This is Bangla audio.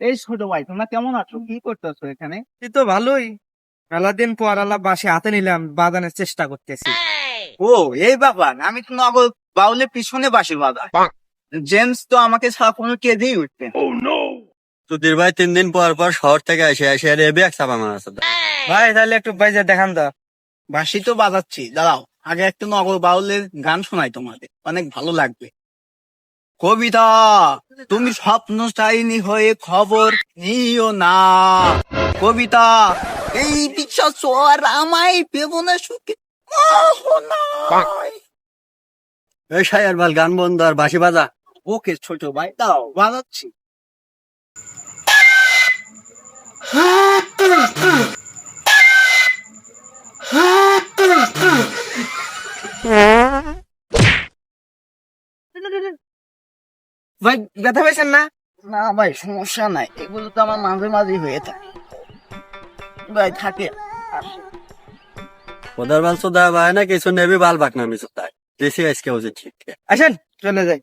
এই ছোট ভাই, তোমরা কেমন আছো? কি করতেছো এখানে? এই তো ভালোই। মেলা দিন পর আল্লাহ বাসে হাতে নিলাম, বাজানোর চেষ্টা করতেছি। ও, এই ব্যাপার। আমি তো নগদ বাউলের পিছনে বাসি বাদা। জেমস তো আমাকে ছাড়া কোনো কেঁদেই উঠবে না। সুধীর ভাই 3 দিন পর পর শহর থেকে এসে এসে রেবে এক চাপা মারা আছে। ভাই তাহলে একটু বাইজা দেখান তো। বাঁশি তো বাজাচ্ছি, দাঁড়াও আগে একটা নগর বাউলের গান শোনাই তোমাদের, অনেক ভালো লাগবে। কবিতা, তুমি স্বপ্নচারিণী হয়ে খবর নিও না। কবিতা, এই বিশ্বাস আর আমায় পেবো না সুখে মোহনায়। এই সায়ার বাল গান বন্ধ আর বাঁশি বাজা। ওকে ছোট ভাই, দাও বাজাচ্ছি। ভাই ব্যথা পেয়েছেন না? না ভাই, সমস্যা নাই, এগুলো তো আমার মাঝে মাঝে হয়ে থাকে ভাই, থাকে। ওদের বাল সোদা ভাই না কিছু নেবি বাল বাক নামি সোদায়। দেশি আজকে হচ্ছে ঠিক। আসেন চলে যাই।